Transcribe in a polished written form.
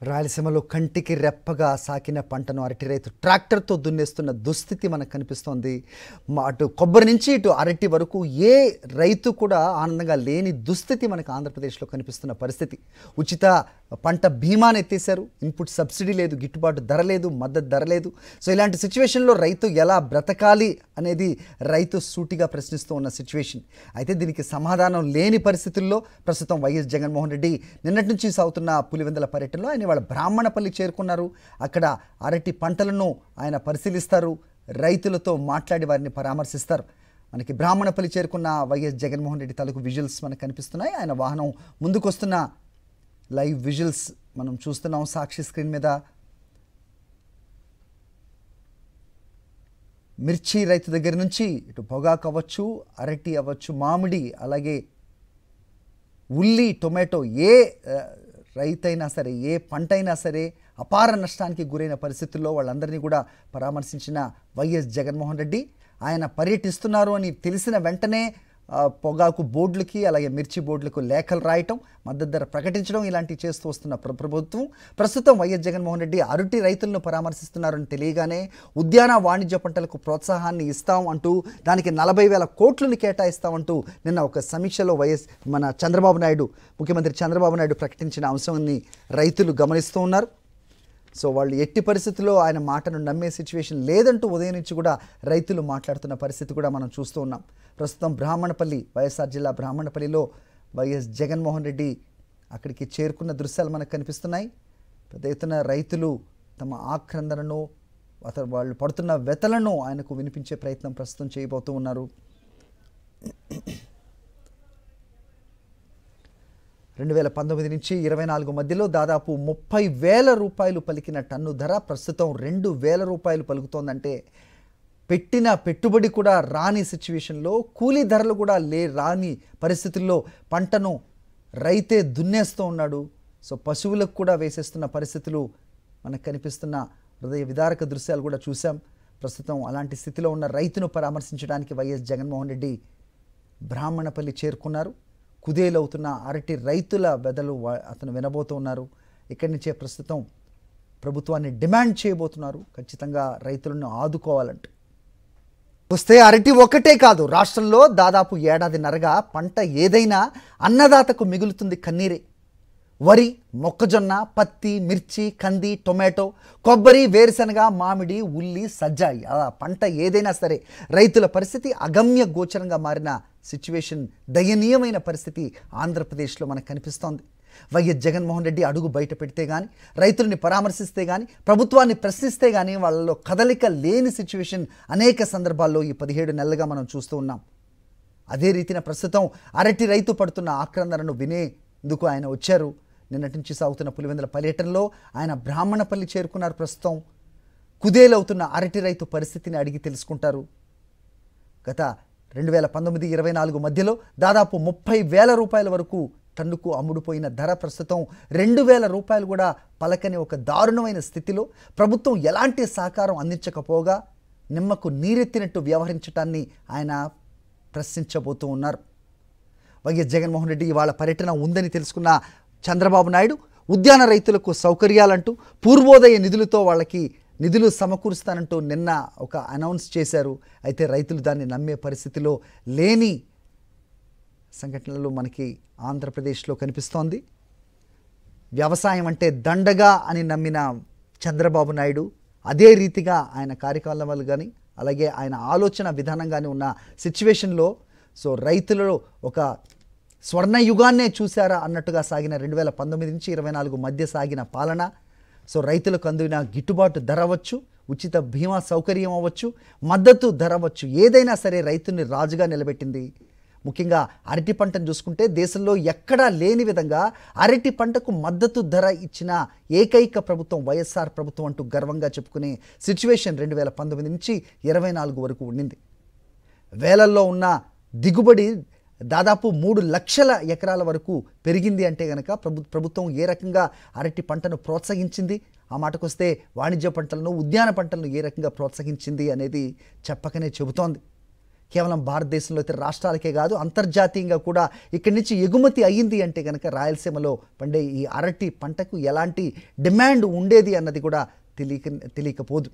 రాయలసీమలో కంటికి రెప్పగా సాకిన పంటను అరటి రైతు ట్రాక్టర్తో దున్నేస్తున్న దుస్థితి మనకు కనిపిస్తోంది. అటు కొబ్బరి నుంచి ఇటు అరటి వరకు ఏ రైతు కూడా ఆనందంగా లేని దుస్థితి మనకు ఆంధ్రప్రదేశ్లో కనిపిస్తున్న పరిస్థితి. ఉచిత పంట బీమాను ఎత్తేసారు, ఇన్పుట్ సబ్సిడీ లేదు, గిట్టుబాటు ధర లేదు, మద్దతు ధర లేదు. సో ఇలాంటి సిచ్యువేషన్లో రైతు ఎలా బ్రతకాలి అనేది రైతు సూటిగా ప్రశ్నిస్తూ ఉన్న సిచ్యువేషన్. అయితే దీనికి సమాధానం లేని పరిస్థితుల్లో ప్రస్తుతం వైఎస్ జగన్మోహన్ రెడ్డి నిన్నటి నుంచి సాగుతున్న పులివెందుల పర్యటనలో ఆయన వాళ్ళ బ్రాహ్మణపల్లి చేరుకున్నారు. అక్కడ అరటి పంటలను ఆయన పరిశీలిస్తారు, రైతులతో మాట్లాడి వారిని పరామర్శిస్తారు. మనకి బ్రాహ్మణపల్లి చేరుకున్న వైఎస్ జగన్మోహన్ రెడ్డి తాలూకు విజువల్స్ మనకు కనిపిస్తున్నాయి. ఆయన వాహనం ముందుకొస్తున్న లైవ్ విజువల్స్ మనం చూస్తున్నాం సాక్షి స్క్రీన్ మీద. మిర్చి రైతు దగ్గర నుంచి ఇటు పొగాకు అవ్వచ్చు, అరటి అవ్వచ్చు, మామిడి, అలాగే ఉల్లి, టొమాటో, ఏ రైతైనా సరే, ఏ పంట అయినా సరే అపార నష్టానికి గురైన పరిస్థితుల్లో వాళ్ళందరినీ కూడా పరామర్శించిన వైఎస్ జగన్మోహన్ రెడ్డి ఆయన పర్యటిస్తున్నారు అని తెలిసిన వెంటనే పొగాకు బోర్డులకి అలాగే మిర్చి బోర్డులకు లేఖలు రాయటం, మద్దతు ధర ప్రకటించడం ఇలాంటివి చేస్తూ వస్తున్న ప్రభుత్వం ప్రస్తుతం వైఎస్ జగన్మోహన్ రెడ్డి అరటి రైతులను పరామర్శిస్తున్నారని తెలియగానే ఉద్యాన వాణిజ్య పంటలకు ప్రోత్సాహాన్ని ఇస్తాం అంటూ దానికి 40,000 కోట్లను కేటాయిస్తామంటూ నిన్న ఒక సమీక్షలో మన చంద్రబాబు నాయుడు, ముఖ్యమంత్రి చంద్రబాబు నాయుడు ప్రకటించిన అంశాన్ని రైతులు గమనిస్తూ ఉన్నారు. సో వాళ్ళు ఎట్టి పరిస్థితుల్లో ఆయన మాటను నమ్మే సిచ్యువేషన్ లేదంటూ ఉదయం నుంచి కూడా రైతులు మాట్లాడుతున్న పరిస్థితి కూడా మనం చూస్తూ ఉన్నాం. ప్రస్తుతం బ్రాహ్మణపల్లి, వైఎస్ఆర్ జిల్లా బ్రాహ్మణపల్లిలో వైఎస్ జగన్మోహన్ రెడ్డి అక్కడికి చేరుకున్న దృశ్యాలు మనకు కనిపిస్తున్నాయి. పెద్ద ఎత్తున రైతులు తమ ఆక్రందనను, వాళ్ళు పడుతున్న వ్యతలను ఆయనకు వినిపించే ప్రయత్నం ప్రస్తుతం చేయబోతూ ఉన్నారు. 2019 నుంచి 24 మధ్యలో దాదాపు 30,000 రూపాయలు పలికిన టన్ను ధర ప్రస్తుతం 2,000 రూపాయలు పలుకుతోందంటే పెట్టిన పెట్టుబడి కూడా రాని సిచ్యువేషన్లో, కూలీ ధరలు కూడా రాని పరిస్థితుల్లో పంటను రైతే దున్నేస్తూ ఉన్నాడు. సో పశువులకు కూడా వేసేస్తున్న పరిస్థితులు మనకు కనిపిస్తున్న హృదయ విదారక దృశ్యాలు కూడా చూసాం. ప్రస్తుతం అలాంటి స్థితిలో ఉన్న రైతును పరామర్శించడానికి వైఎస్ జగన్మోహన్ రెడ్డి బ్రాహ్మణపల్లి చేరుకున్నారు. కుదేలవుతున్న అరటి రైతుల బెదలు అతను వినబోతూ ఉన్నారు. ఇక్కడి నుంచే ప్రస్తుతం ప్రభుత్వాన్ని డిమాండ్ చేయబోతున్నారు, ఖచ్చితంగా రైతులను ఆదుకోవాలంటూ. వస్తే అరటి ఒక్కటే కాదు, రాష్ట్రంలో దాదాపు ఏడాదిన్నరగా పంట ఏదైనా అన్నదాతకు మిగులుతుంది కన్నీరే. వరి, మొక్కజొన్న, పత్తి, మిర్చి, కంది, టొమాటో, కొబ్బరి, వేరుశనగ, మామిడి, ఉల్లి, సజ్జాయి, అలా పంట ఏదైనా సరే రైతుల పరిస్థితి అగమ్య గోచరంగా మారిన సిచ్యువేషన్, దయనీయమైన పరిస్థితి ఆంధ్రప్రదేశ్లో మనకు కనిపిస్తోంది. వైఎస్ జగన్మోహన్ రెడ్డి అడుగు బయట పెడితే కానీ, రైతుల్ని పరామర్శిస్తే కానీ, ప్రభుత్వాన్ని ప్రశ్నిస్తే కానీ వాళ్ళలో కదలిక లేని సిచ్యువేషన్ అనేక సందర్భాల్లో ఈ 17 నెలలుగా మనం చూస్తూ ఉన్నాం. అదే రీతిన ప్రస్తుతం అరటి రైతు పడుతున్న ఆక్రందనను వినేందుకు ఆయన వచ్చారు. నిన్నటి నుంచి సాగుతున్న పులివెందుల పర్యటనలో ఆయన బ్రాహ్మణపల్లి చేరుకున్నారు. ప్రస్తుతం కుదేలవుతున్న అరటి రైతు పరిస్థితిని అడిగి తెలుసుకుంటారు. గత 2019-24 మధ్యలో దాదాపు 30,000 రూపాయల వరకు టన్నుకు అమ్ముడుపోయిన ధర ప్రస్తుతం 2,000 రూపాయలు కూడా పలకని ఒక దారుణమైన స్థితిలో ప్రభుత్వం ఎలాంటి సహకారం అందించకపోగా నిమ్మకు నీరెత్తినట్టు వ్యవహరించడాన్ని ఆయన ప్రశ్నించబోతూ ఉన్నారు. వైఎస్ జగన్మోహన్ రెడ్డి ఇవాళ పర్యటన ఉందని తెలుసుకున్న చంద్రబాబు నాయుడు ఉద్యాన రైతులకు సౌకర్యాలంటూ పూర్వోదయ నిధులతో వాళ్ళకి నిధులు సమకూరుస్తానంటూ నిన్న ఒక అనౌన్స్ చేశారు. అయితే రైతులు దాన్ని నమ్మే పరిస్థితిలో లేని సంఘటనలు మనకి ఆంధ్రప్రదేశ్లో కనిపిస్తోంది. వ్యవసాయం అంటే దండగా అని నమ్మిన చంద్రబాబు నాయుడు అదే రీతిగా ఆయన కార్యక్రమాలు కానీ అలాగే ఆయన ఆలోచన విధానం కానీ ఉన్న సిచ్యువేషన్లో సో రైతులలో ఒక స్వర్ణయుగాన్నే చూశారా అన్నట్టుగా సాగిన 2019 నుంచి 24 మధ్య సాగిన పాలన, సో రైతులకు అందిన గిట్టుబాటు ధర అవ్వచ్చు, ఉచిత బీమా సౌకర్యం అవ్వచ్చు, మద్దతు ధర అవ్వచ్చు, ఏదైనా సరే రైతుని రాజుగా నిలబెట్టింది. ముఖ్యంగా అరటి పంటను చూసుకుంటే దేశంలో ఎక్కడా లేని విధంగా అరటి పంటకు మద్దతు ధర ఇచ్చిన ఏకైక ప్రభుత్వం వైఎస్ఆర్ ప్రభుత్వం అంటూ గర్వంగా చెప్పుకునే సిచ్యువేషన్ 2019 నుంచి 24 వరకు ఉండింది. వేలల్లో ఉన్న దిగుబడి దాదాపు 3 లక్షల ఎకరాల వరకు పెరిగింది అంటే కనుక ప్రభుత్వం ఏ రకంగా అరటి పంటను ప్రోత్సహించింది, ఆ మాటకొస్తే వాణిజ్య పంటలను, ఉద్యాన పంటలను ఏ రకంగా ప్రోత్సహించింది అనేది చెప్పకనే చెబుతోంది. కేవలం భారతదేశంలో అయితే రాష్ట్రాలకే కాదు అంతర్జాతీయంగా కూడా ఇక్కడి నుంచి ఎగుమతి అయ్యింది అంటే కనుక రాయలసీమలో పండే ఈ అరటి పంటకు ఎలాంటి డిమాండ్ ఉండేది అన్నది కూడా తెలియకపోదు.